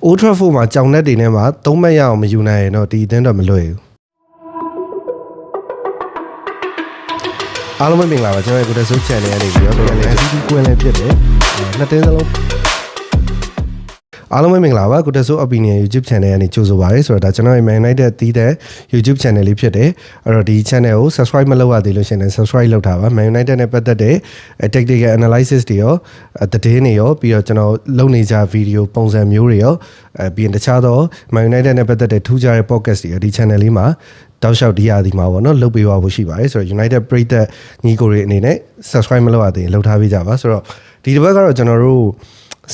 Old Trafford မှာကြောင်netတွေနဲ့မှာ3မှတ်ရအောင်မယူနိုင်ရင်တော့ဒီအသင်းတော့မလွယ်ဘူးအားလုံးပဲမင်္ဂလာပါကျွန်တော်ရဲ့ Good Soul Channel ကနေပြီးတော့ပြန်လဲဒီကွင်းလဲဖြစ်တယ်နှစ်တင်းစလုံးအားလုံးပဲမင်္ဂလာပါ Good Soul Opinion YouTube Channel ကနေကြိုဆိုပါရစေဆိုတော့ဒါကျွန်တော်ရဲ့ Man United တီးတဲ့ YouTube Channel လေးဖြစ်တယ်အဲ့တော့ဒီ channel ကို subscribe မလုပ်ရသေးလို့ရှင်လည်း subscribe လုပ်ထားပါ Man United နဲ့ပတ်သက်တဲ့ tactical analysis တွေရောသတင်းတွေရောပြီးတော့ကျွန်တော်လုပ်နေကြ video ပုံစံမျိုးတွေရောပြီးရင်တခြားသော Man United နဲ့ပတ်သက်တဲ့ထူးခြားတဲ့ podcast တွေရောဒီ channel လေးမှာတောက်လျှောက်ဒီရာဒီမှာပေါ့နော်လုပ်ပေးပါဖို့ရှိပါတယ်ဆိုတော့ United ပရိသတ်ညီကိုတွေအနေနဲ့ subscribe မလုပ်ရသေးရင်လုပ်ထားပေးကြပါဆိုတော့ဒီတစ်ပတ်ကတော့ကျွန်တော်တို့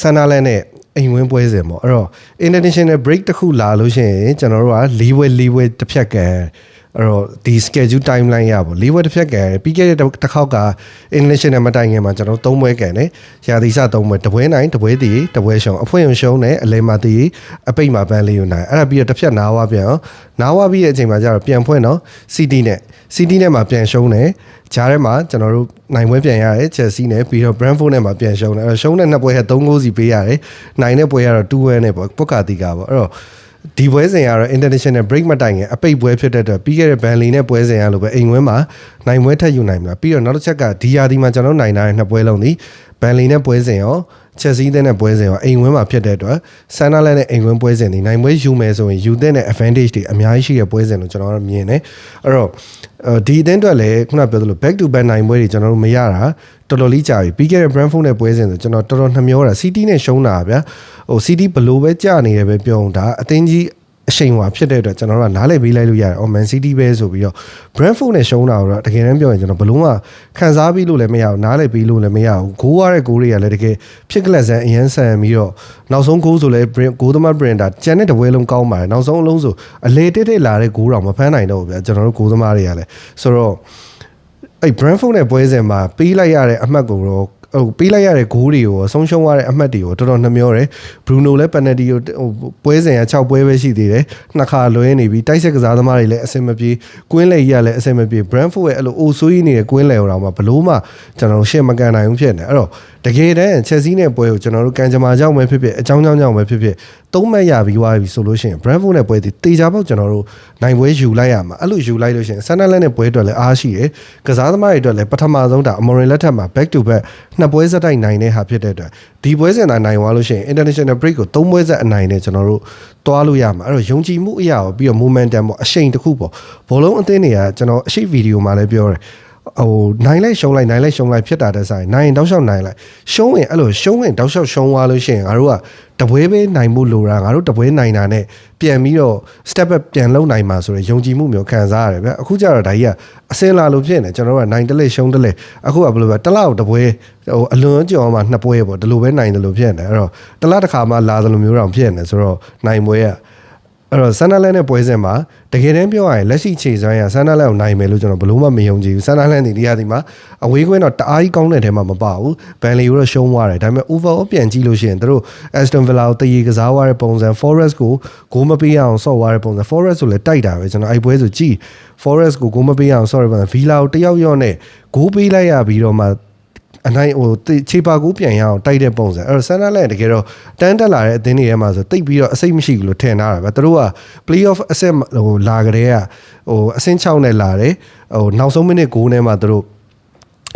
Sunderland နဲ့အိမ်ဝင်းပွဲစဉ်ပေါ့အဲ့တော့ international break တစ်ခုလာလို့ရှိရင်ကျွန်တော်တို့က၄ဝဲတစ်ဖြတ်ကန်အဲ့တော့ဒီ schedule timeline ရပေါ့၄ဝဲတစ်ဖြတ်ကန်ပြီးခဲ့တဲ့တစ်ခေါက်က international မတိုင်ခင်မှာကျွန်တော်၃ပွဲကန်တယ်ရာသီစ၃ပွဲတပွဲနိုင်တပွဲတည်တပွဲရှုံအဖွင့်ရှုံနဲ့အလဲမှာတည်အပိတ်မှာပန်းလေးယူနိုင်အဲ့ဒါပြီးတော့တစ်ဖြတ်နားဝပြန်အောင်နားဝပြီးတဲ့အချိန်မှာကျတော့ပြန်ဖွင့်တော့ City နဲ့မှာပြန်ရှုံတယ်ဂျားထဲမှာကျွန်တော်တို့နိုင်ပွဲပြန်ရတယ် Chelsea နဲ့ပြီးတော့ Brentford နဲ့မှာပြန်ရှုံတယ်အဲ့တော့ရှုံးတဲ့နှစ်ပွဲက3ဂိုးစီပေးရတယ်နိုင်တဲ့ပွဲကတော့2-1နဲ့ပေါ့ပုတ်ကာတီကာပေါ့အဲ့တော့ဒီပွဲစဉ်ကတော့ international break မတိုင်ခင်အပိတ်ပွဲဖြစ်တဲ့အတွက်ပြီးခဲ့တဲ့ Burnley နဲ့ပွဲစဉ်ရလို့ပဲအိမ်ဝင်းမှာနိုင်ပွဲထပ်ယူနိုင်မလားပြီးတော့နောက်တစ်ချက်ကဒီယာဒီမှာကျွန်တော်နိုင်ထားတဲ့နှစ်ပွဲလုံးဒီ Burnley နဲ့ပွဲစဉ်ရော Chelsea နဲ့ပွဲစဉ်ရောအိမ်ဝင်းမှာဖြစ်တဲ့အတွက် Sunderland နဲ့အိမ်ဝင်းပွဲစဉ်ဒီနိုင်ပွဲယူမယ်ဆိုရင်ယူတဲ့နဲ့ advantage တွေအများကြီးရှိတဲ့ပွဲစဉ်လို့ကျွန်တော်တို့မြင်တယ်အဲ့တော့ဒီအသင်းအတွက်လည်းခုနပြောသလို back to back နိုင်ပွဲတွေကျွန်တော်တို့မရတာတော်တော်လေးကြာပြီပြီးခဲ့တဲ့ Brentford နဲ့ပွဲစဉ်ဆိုကျွန်တော်တော်တော်နှမျောတာ City နဲ့ရှုံးတာဗျာဟို City ဘလို့ပဲကြာနေတယ်ပဲပြောတာအသင်းကြီးအရှိန်ဟွာဖြစ်တဲ့အတွက်ကျွန်တော်တို့ကနားလည်ပေးလိုက်လို့ရတယ်။ Man City ပဲဆိုပြီးတော့ Brentford နဲ့ရှုံးတာတော့တကယ်တမ်းပြောရင်ကျွန်တော်ဘလုံးကခံစားပြီးလို့လည်းမရဘူးနားလည်ပြီးလို့လည်းမရဘူး။ဂိုးရတဲ့ဂိုးတွေကလည်းတကယ်ဖြစ်ကလပ်ဆန်းအရန်ဆန်ပြီးတော့နောက်ဆုံးဂိုးဆိုလည်းဂိုးသမား Brenda ကျန်တဲ့တပွဲလုံးကောင်းပါတယ်။နောက်ဆုံးအလုံးဆိုအလေတက်လာတဲ့ဂိုးတော့မဖမ်းနိုင်တော့ဘူးဗျာကျွန်တော်တို့ဂိုးသမားတွေကလည်းဆိုတော့အဲ့ Brentford နဲ့ပွဲစဉ်မှာပေးလိုက်ရတဲ့အမှတ်ကိုတော့ပေးလိုက်ရတဲ့ဂိုးတွေကိုဆုံးရှုံးရတဲ့အမှတ်တွေကိုတော်တော်နှမျောတယ်ဘရူနိုလည်းပယ်နယ်တီကိုပွဲစဉ်က6ပွဲပဲရှိသေးတယ်နှစ်ခါလွဲနေပြီတိုက်ဆက်ကစားသမားတွေလည်းအဆင်မပြေကွင်းလေကြီးကလည်းအဆင်မပြေ Brentford ရဲ့အဲ့လိုအိုဆိုးကြီးနေတဲ့ကွင်းလေတော့မှဘလို့မှကျွန်တော်တို့ရှင်းမကန်နိုင်ဘူးဖြစ်နေအဲ့တော့တကယ်တမ်း Chelsea နဲ့ပွဲကိုကျွန်တော်တို့ကန်ဂျမာကြောင့်ပဲဖြစ်ဖြစ်အကြောင်းကြောင့်ပဲဖြစ်ဖြစ်3မှတ်ရပြီးသွားပြီဆိုလို့ရှိရင် Brentford နဲ့ပွဲဒီတေချာပေါက်ကျွန်တော်တို့နိုင်ပွဲယူလိုက်ရမှာအဲ့လိုယူလိုက်လို့ရှိရင် Sunderland နဲ့ပွဲအတွက်လည်းအားရှိတယ်ကစားသမားတွေအတွက်လည်းပထမဆုံးဒါအမော်ရင်လက်ထက်မှာ back to back နှစ်ပွဲဆက်တိုက်နိုင်တဲ့ဟာဖြစ်တဲ့အတွက်ဒီပွဲစဉ်နိုင်သွားလို့ရှိရင် international break ကို3ပွဲဆက်အနိုင်နဲ့ကျွန်တော်တို့တွားလို့ရမှာအဲ့တော့ယုံကြည်မှုအရာရောပြီးတော့ momentum ပေါ့အရှိန်တစ်ခုပေါ့ဘောလုံးအသင်းတွေကကျွန်တော်အရှိဗီဒီယိုမှာလည်းပြောတယ်ဟိုနိုင်လိုက်ရှုံးလိုက်ဖြစ်တာတဲ့ဆိုင်နိုင်ရင်တောက်လျှောက်နိုင်လိုက်ရှုံးရင်အဲ့လိုရှုံးရင်တောက်လျှောက်ရှုံးသွားလို့ရှိရင်ငါတို့ကတပွဲပဲနိုင်ဖို့လိုတာငါတို့တပွဲနိုင်တာနဲ့ပြန်ပြီးတော့ step up ပြန်လုံနိုင်မှာဆိုရင်ယုံကြည်မှုမျိုးခံစားရတယ်ဗျအခုကျတော့ဒါကြီးကအစင်လာလို့ဖြစ်နေကျွန်တော်တို့ကနိုင်တလက်ရှုံးတလက်အခုကဘယ်လိုပဲတစ်လောက်တပွဲဟိုအလွန်ကြော်မှနှစ်ပွဲပေါ့ဒီလိုပဲနိုင်တယ်လို့ဖြစ်နေအဲ့တော့တစ်လားတစ်ခါမှလာတယ်လို့မျိုးတော့ဖြစ်နေဆိုတော့နိုင်ပွဲကအဲ့တော့ Sunderland နဲ့ပွဲစဉ်မှာတကယ်တမ်းပြောရရင်လက်ရှိခြေစွမ်းရ Sunderland ကိုနိုင်မယ်လို့ကျွန်တော်ဘလို့မှမယုံကြည်ဘူး Sunderland ဒီရာသီမှာအဝေးကွင်းတော့တအားကြီးကောင်းတဲ့ထဲမှာမပါဘူး Burnley ကိုတော့ရှုံးသွားတယ်ဒါပေမဲ့ overall ပြန်ကြည့်လို့ရှိရင်တို့ Aston Villa ကိုတရေကစားသွားတဲ့ပုံစံ Forest ကိုဂိုးမပေးအောင်ဆော့သွားတဲ့ပုံစံ Forest ဆိုလည်းတိုက်တာပဲကျွန်တော်အဲ့ပွဲဆိုကြည့် Forest ကိုဂိုးမပေးအောင်ဆော့ရပုံစံ Villa ကိုတယောက်ယော့နဲ့ဂိုးပေးလိုက်ရပြီးတော့မှအနိုင်ဟိုခြေပါကူးပြန်ရအောင်တိုက်တဲ့ပုံစံအဲ့တော့ Sunderland တကယ်တော့တန်းတက်လာတဲ့အသင်းတွေထဲမှာဆိုတိတ်ပြီးတော့အစိတ်မရှိဘူးလို့ထင်ထားတာပဲသူတို့က playoff အဆင့်ဟိုလာကြတဲ့ကဟိုအဆင့်6နဲ့လာတယ်ဟိုနောက်ဆုံးမိနစ်9နဲ့မှသူတို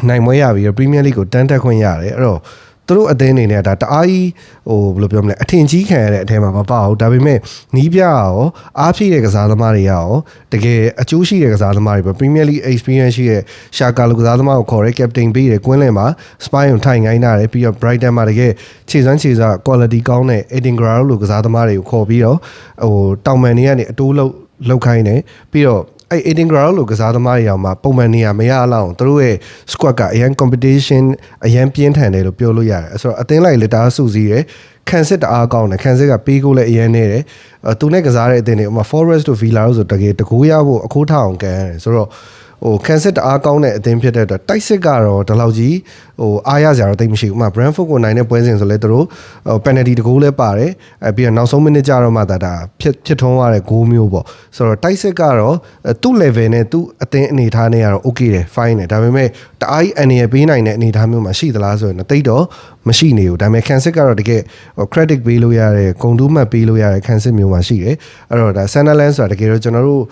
့နိုင်မွေးရပြီးတော့ Premier League ကိုတန်းတက်ခွင့်ရတယ်အဲ့တော့သူတို့အသင်းအနေနဲ့ဒါတအားကြီးဟိုဘယ်လိုပြောမလဲအထင်ကြီးခံရတဲ့အထဲမှာမပါဘူးဒါပေမဲ့နီးပြရောအားဖြည့်တဲ့ကစားသမားတွေရောတကယ်အကျိုးရှိတဲ့ကစားသမားတွေပဲ Premier League experience ရှိတဲ့ရှာကာလိုကစားသမားကိုခေါ်ရဲ captain ပေးတယ်ကွင်းလင်မှာ spine ကိုထိုင်ခိုင်းတာတယ်ပြီးတော့ Brighton မှာတကယ်ခြေစွမ်းခြေစား quality ကောင်းတဲ့ Edinburgh လိုကစားသမားတွေကိုခေါ်ပြီးတော့ဟိုတောင်ပန်တွေကနေအတိုးလောက်ခိုင်းတယ်ပြီးတော့အဲ့ Edinburgh လိုကစားသမားတွေအောင်မှာပုံမှန်နေရမရအောင်သူတို့ရဲ့ squad ကအရန် competition အရန်ပြင်းထန်တယ်လို့ပြောလို့ရတယ်အဲ့ဆိုတော့အသင်းလိုက်လက်တာစုစည်းတယ်ခံစစ်တအားကောင်းတယ်ခံစစ်ကပေးကိုလည်းအရန်နေတယ်သူနဲ့ကစားတဲ့အသင်းတွေဥပမာ Forest တို့ Villa တို့ဆိုတကယ်တကူရဖို့အခိုးထအောင်ကန်ရတယ်ဆိုတော့ဟ ခန်းစစ်တအားကောင်းတဲ့အသင်းဖြစ်တဲ့အတွက်တိုက်စစ်ကတော့ဒီလောက်ကြီးအားရစရာတော့တိတ်မရှိဘူးဥပမာ Brentford ကိုနိုင်တဲ့ပွဲစဉ်ဆိုလဲသူတို့penalty တကူလည်းပါတယ်ပြီးတော့နောက်ဆုံးမိနစ်ကြတော့မှဒါဖြစ်ထွန်းရတဲ့ဂိုးမျိုးပေါ့ဆိုတော့တိုက်စစ်ကတော့သူ့ level နဲ့သူ့အသင်းအနေထားနဲ့ကတော့ okay တယ် fine တယ်ဒါပေမဲ့တအားကြီးအနေရပေးနိုင်တဲ့အနေထားမျိုးမှာရှိသလားဆိုရင်တိတ်တော့မရှိနေဘူးဒါပေမဲ့ခန်းစစ်ကတော့တကယ် credit ပေးလို့ရတယ်ဂုဏ်တူးမှတ်ပေးလို့ရတဲ့ခန်းစစ်မျိုးမှာရှိတယ်အဲ့တော့ဒါ Sunderland ဆိုတာတကယ်တော့ကျွန်တော်တို့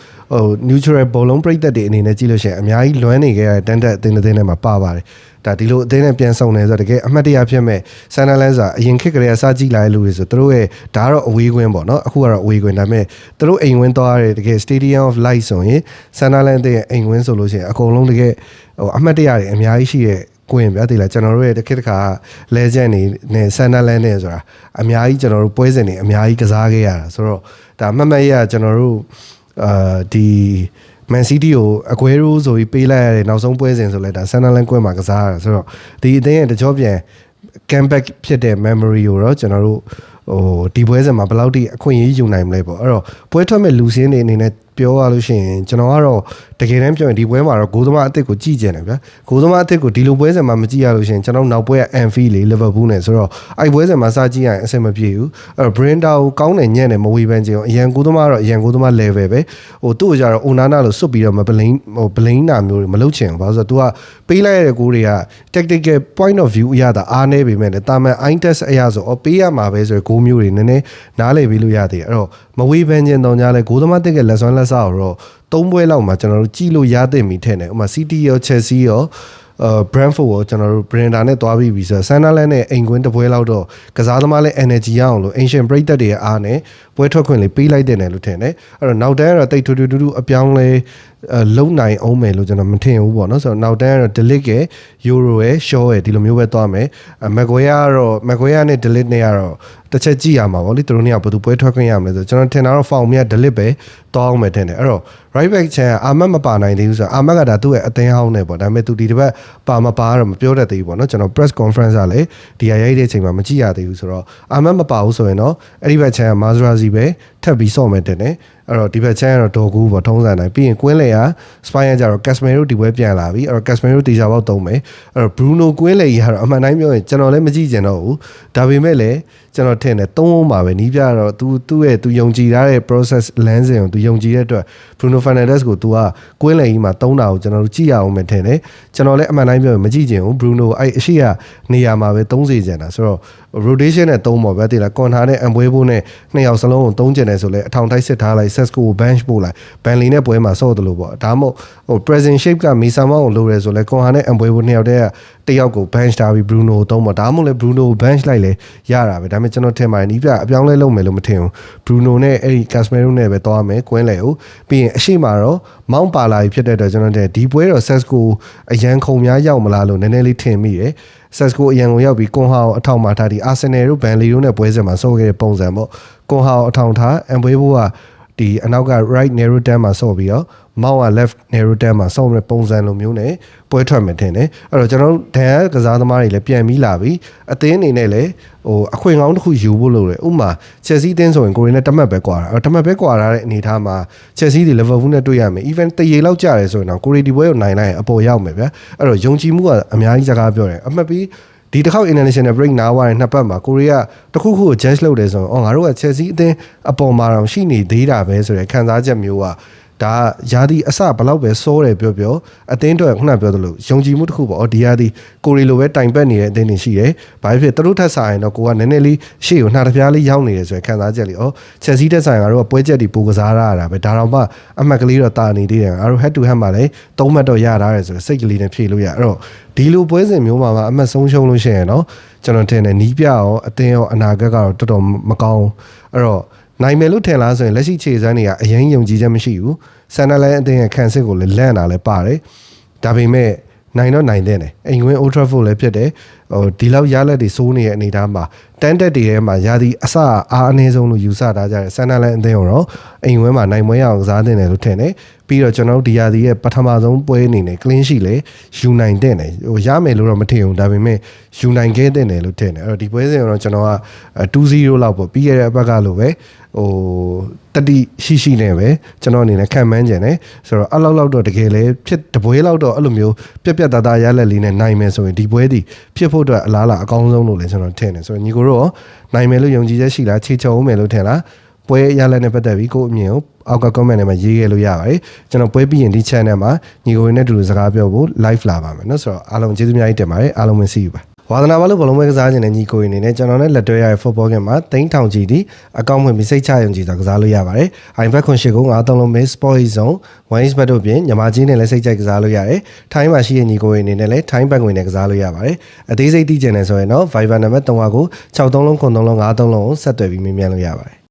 neutral ဘောလုံးပရိသတ်တွေအနေနဲ့ကြည့်လို့ရှိရင်အများကြီးလွမ်းနေခဲ့တဲ့တန်တက်အသင်းတွေမှာပါပါတယ်ဒါဒီလိုအသင်းနဲ့ပြန်ဆောင်နေဆိုတော့တကယ်အမှတ်တရဖြစ်မဲ့ Sunderland ဆိုတာအရင်ခေတ်ကလေးကစကြည့်လာတဲ့လူတွေဆိုသူတို့ရဲ့ဒါကတော့အဝေးကွင်းပေါ့နော်အခုကတော့အဝေးကွင်းဒါပေမဲ့သူတို့အိမ်ဝင်းသွားတဲ့တကယ် Stadium of Light ဆိုရင် Sunderland ရဲ့အိမ်ဝင်းဆိုလို့ရှိရင်အကုန်လုံးတကယ်အမှတ်တရတွေအများကြီးရှိတဲ့ကိုရင်ဗျာဒီလားကျွန်တော်တို့ရဲ့တစ်ခေတ်တစ်ခါ legend တွေနဲ့ Sunderland နဲ့ဆိုတာအများကြီးကျွန်တော်တို့ပွဲစဉ်တွေအများကြီးကစားခဲ့ရတာဆိုတော့ဒါမှတ်မှတ်ရကျွန်တော်တို့ဒီ Man City ကိုအကွဲရိုးဆိုပြီးပေးလိုက်ရတဲ့နောက်ဆုံးပွဲစဉ်ဆိုလဲဒါ Sunderland ကွင်းမှာကစားရတာဆိုတော့ဒီအသင်းရဲ့တကြောပြန် comeback ဖြစ်တဲ့ memory ကိုတော့ကျွန်တော်တို့ဒီပွဲစဉ်မှာဘယ်လောက်ထိအခွင့်အရေးယူနိုင်မလဲပေါ့အဲ့တော့ပွဲထွက်မဲ့လူစင်းတွေအနေနဲ့ပြောရလို့ရှိရင်ကျွန်တော်ကတော့တကယ်တမ်းပြောရင်ဒီပွဲမှာတော့ဂိုးသမားအသစ်ကိုကြည့်ကြတယ်ဗျာဂိုးသမားအသစ်ကိုဒီလိုပွဲစဉ်မှာမကြည့်ရလို့ရှိရင်ကျွန်တော်နောက်ပွဲက Anfield လေ Liverpool နဲ့ဆိုတော့အဲ့ပွဲစဉ်မှာစကြည့်ရရင်အဆင်မပြေဘူးအဲ့တော့ Brenda ကိုကောင်းတယ်ညံ့တယ်မဝေဖန်ချင်အောင်အရန်ဂိုးသမားတော့အရန်ဂိုးသမား level ပဲသူ့ကိုကြတော့ Onana လို့စွတ်ပြီးတော့မဘလိန်းနာမျိုးတွေမလုပ်ချင်ဘူးဘာလို့ဆိုတော့ तू ကပေးလိုက်ရတဲ့ဂိုးတွေက tactical point of view အရတာအားနေပေမဲ့လည်းတာမန် eye test အရဆိုပေးရမှာပဲဆိုရယ်ဂိုးမျိုးတွေနည်းနည်းနားလည်ပြီးလို့ရသေးတယ်အဲ့တော့မဝေဖန်ချင်တော့ညာလဲဂိုးသမားတစ်ကလက်စွမ်းလက်စားတော့3ပွဲလောက်မှာကျွန်တော်တို့ကြည့်လို့ရသင့်ပြီထင်တယ်ဥပမာ City ရော Chelsea ရောBrentford ကိုကျွန်တော်တို့ Brenda နဲ့တွားပြီးပြီဆိုတော့ Sunderland နဲ့အိမ်ကွင်းတစ်ပွဲလောက်တော့ကစားသမားလည်း energy ရအောင်လို့ ancient ပရိသတ်တွေရဲ့အားနဲ့ပွဲထွက်ခွင့်လေးပေးလိုက်တဲ့နယ်လို့ထင်တယ်အဲ့တော့နောက်တန်းကတော့တိတ်ထူထူအပြောင်းလဲလုံနိုင်အောင်မယ်လို့ကျွန်တော်မထင်ဘူးပေါ့နော်ဆိုတော့နောက်တန်းကတော့ Delic ရဲ့ Euro ရဲ့ Shaw ရဲ့ဒီလိုမျိုးပဲသွားမယ်Maguire နဲ့ Delic နဲ့ကတော့တစ်ချက်ကြည့်ရမှာပေါ့လေသူတို့နှစ်ယောက်ဘယ်သူပွဲထွက်ခွင့်ရမလဲဆိုတော့ကျွန်တော်ထင်တာတော့ Form မြတ် Delic ပဲတောင်းမယ်ထင်တယ်အဲ့တော့ right back ချန်အာမတ်မပါနိုင်သေးဘူးဆိုတော့အာမတ်ကဒါသူ့ရဲ့အသင်းဟောင်းနဲ့ပေါ့ဒါပေမဲ့သူဒီတစ်ပတ်ပါမပါတော့မပြောတတ်သေးဘူးပေါ့နော်ကျွန်တော် press conference ကလည်းဒီရိုက်တဲ့အချိန်မှာမကြည့်ရသေးဘူးဆိုတော့အာမတ်မပါဘူးဆိုရင်တော့အဲ့ဒီဘက်ချန်က Mazraoui ပဲထပ်ပြီးစော့မယ်တင်တယ်အဲ့တော့ဒီဘက်ချန်ကတော့ဒေါ်ကူပေါ့ထုံးစံတိုင်းပြီးရင်ကွင်းလေက Spine ကျတော့ Casemiro ဒီပွဲပြန်လာပြီအဲ့တော့ Casemiro တေချာပေါက်သုံးမယ်အဲ့တော့ Bruno ကွင်းလေကြီးကတော့အမှန်တိုင်းပြောရင်ကျွန်တော်လည်းမကြည့်ကျင်တော့ဘူးဒါပေမဲ့လည်းကျွန်တော်ထင်တယ်သုံးအောင်ပါပဲနီးပြတော့ သူ့ရဲ့သူယုံကြည်ထားတဲ့ process လမ်းစဉ်ကိုသူယုံကြည်တဲ့အတွက် Bruno Fernandes ကို तू ကကွင်းလေကြီးမှာသုံးတာကိုကျွန်တော်တို့ကြည့်ရအောင်မယ်ထင်တယ်ကျွန်တော်လည်းအမှန်တိုင်းပြောရင်မကြည့်ကျင်ဘူး Bruno အဲ့အရှိကနေရာမှာပဲသုံးစေချင်တာဆိုတော့ rotation နဲ့သုံးပေါ့ဗျာတိလား Conta နဲ့ Ambuebo နဲ့နှစ်ယောက်စလုံးကိုသုံးကျင်တယ်ဆိုလဲအထောင်ထိုက်စစ်ထားလိုက် Sesko ကို bench ပို့လိုက် Burnley နဲ့ပွဲမှာဆော့တယ်လို့ပေါ့ဒါမှမဟုတ်present shape က Mason Mount ကိုလိုရဲဆိုလဲ Conta နဲ့ Ambuebo နှစ်ယောက်တည်းကတယောက်ကို bench ထားပြီး Bruno ကိုသုံးပေါ့ဒါမှမဟုတ်လဲ Bruno ကို bench လိုက်လဲရတာပဲဒါပေမဲ့ကျွန်တော်ထင်ပါတယ်နီးပြအပြောင်းလဲလုပ်မယ်လို့မထင်ဘူး Bruno နဲ့အဲ့ဒီ Casemiro နဲ့ပဲသွားမယ်ကွင်းလေကိုပြီးရင်အရှိမတော့ Mount ပါလာပြီဖြစ်တဲ့အတွက်ကျွန်တော်ဒီပွဲတော့ Sesko အရန်ခုံများရောက်မလားလို့နည်းနည်းလေးထင်မိတယ် Sesko အရန်ကိုရောက်ပြီးကွန်ဟာကိုအထောက်မှာထားဒီ Arsenal တို့ Burnley တို့နဲ့ပွဲစဉ်မှာဆော့ခဲ့တဲ့ပုံစံပေါ့ကွန်ဟာကိုအထောက်ထား Ambuebo ကဒီအနောက်က right narrow down မှာဆော့ပြီးတော့ Mount က left narrow down မှာဆော့မဲ့ပုံစံလိုမျိုးနဲ့ပွဲထွက်မယ်ထင်တယ်အဲ့တော့ကျွန်တော်တို့ဒန်ကစားသမားတွေလည်းပြန်ပြီးလာပြီအသင်းအနေနဲ့လည်းအခွင့်ကောင်းတစ်ခုယူဖို့လိုတယ်ဥပမာ Chelsea အသင်းဆိုရင်ကိုရီနဲ့တမတ်ပဲကွာတာအဲ့တမတ်ပဲကွာထားတဲ့အနေအထားမှာ Chelsea တွေ Liverpool နဲ့တွေ့ရမယ် even တရေလောက်ကြတယ်ဆိုရင်တော့ကိုရီဒီပွဲကိုနိုင်လိုက်ရင်အပေါ်ရောက်မယ်ဗျာအဲ့တော့ယုံကြည်မှုကအများကြီးစကားပြောတယ်အမှတ်ပြီးဒီတစ်ခေါက် international break နားသွားတဲ့နှစ်ပတ်မှာကိုရီးယားတခုခုကို judge လုပ်တယ်ဆိုရင်ငါတို့က Chelsea အသင်းအပေါ်မှာတော့ရှိနေသေးတာပဲဆိုတဲ့ခံစားချက်မျိုးကဒါယာဒီအစဘလောက်ပဲစိုးတယ်ပြောအသင်းတော့ခုနပြောသလိုယုံကြည်မှုတစ်ခုပေါ့ဒီယာဒီကိုရီလိုပဲတိုင်ပတ်နေတဲ့အသင်းတွေရှိတယ်ဘာဖြစ်သူတို့ထက်ဆိုင်တော့ကိုကနည်းနည်းလေးရှေ့ကိုနှာတစ်ပြားလေးရောက်နေတယ်ဆိုတဲ့ခံစားချက်လေးChelsea တက်ဆိုင်ကတော့ပွဲချက်တွေပိုကစားရတာပဲဒါတော့မှအမှတ်ကလေးတော့တာနေသေးတယ်ငါတို့ head to head မှာလည်း3မှတ်တော့ရထားတယ်ဆိုတော့စိတ်ကလေးနဲ့ဖြည့်လို့ရအဲ့တော့ဒီလိုပွဲစဉ်မျိုးမှာအမှတ်ဆုံးရှုံးလို့ရှိရင်တော့ကျွန်တော်ထင်တယ်နီးပြရောအသင်းရောအနာဂတ်ကတော့တော်တော်မကောင်းအဲ့တော့နိုင်မယ်လို့ထင်လားဆိုရင်လက်ရှိခြေစမ်းတွေကအရင်ယုံကြည်ချက်မရှိဘူးSunderland အသင်းရဲ့ခံစစ်ကိုလည်းလန့်တာလည်းပါတယ်ဒါပေမဲ့နိုင်တော့နိုင်တဲ့တယ်အိမ်ဝင်း Old Trafford လည်းဖြစ်တယ် ဒီလောက်ရလက်တွေစိုးနေတဲ့အနေအထားမှာတန်းတက်တွေထဲမှာရာသီအစအားအနည်းဆုံးလို့ယူဆထားကြတယ်ဆန်နလန်အသင်းရောအိမ်ဝဲမှာနိုင်မွေးအောင်ကစားတင်တယ်လို့ထင်တယ်ပြီးတော့ကျွန်တော်တို့ဒီရာသီရဲ့ပထမဆုံးပွဲအနေနဲ့ clean sheet လေယူနိုင်တဲ့တယ်ရမယ်လို့တော့မထင်ဘူးဒါပေမဲ့ယူနိုင်ခဲ့တဲ့တယ်လို့ထင်တယ်အဲ့တော့ဒီပွဲစဉ်ကတော့ကျွန်တော်က2-0လောက်ပေါ့ပြီးခဲ့တဲ့အပတ်ကလိုပဲတတိရှိနေပဲကျွန်တော်အနေနဲ့ခံမှန်းကြတယ်ဆိုတော့အဲ့လောက်တော့တကယ်လဲဖြစ်တပွဲလောက်တော့အဲ့လိုမျိုးပြက်သားရလက်လေးနဲ့နိုင်မယ်ဆိုရင်ဒီပွဲဒီဖြစ်ဖို့အတွက်အလားလာအကောင်းဆုံးလို့လည်းကျွန်တော်ထင်တယ်ဆိုတော့ညီကိုတို့နိုင်မယ်လို့ယုံကြည်ချက်ရှိလားခြေချုံမယ်လို့ထင်လားပွဲရလက်နဲ့ပတ်သက်ပြီးကိုယ့်အမြင်ကိုအောက်က comment ထဲမှာရေးခဲ့လို့ရပါတယ်ကျွန်တော်ပွဲပြီးရင်ဒီ channel မှာညီကိုရင်းနဲ့တူတူစကားပြောဖို့ live လာပါမယ်เนาะဆိုတော့အားလုံးကျေးဇူးအများကြီးတင်ပါတယ်အားလုံးပဲ see you ပါဝါသနာပါလို့ဘလုံးပဲကစားခြင်းနဲ့ညီကိုရင်းနေနဲ့ကျွန်တော်နဲ့လက်တွဲရတဲ့ football game မှာ3000ကြီးဒီအကောင့်ဝင်ပြီးစိတ်ချယုံကြည်စွာကစားလို့ရပါတယ် iBet ခွန်ရှိကို93လုံး Miss Sport Zone 1 bet တို့ပြင်ညီမကြီးနဲ့လည်းစိတ်ကြိုက်ကစားလို့ရတယ်ထိုင်းမှာရှိတဲ့ညီကိုရင်းနေနဲ့လည်းထိုင်းဘက်ဝင်နဲ့ကစားလို့ရပါတယ်အသေးစိတ်သိချင်တယ်ဆိုရင်တော့ Viber နံပါတ်3ကို63လုံး93လုံး53လုံးဆက်သွယ်ပြီးမေးမြန်းလို့ရပါတယ်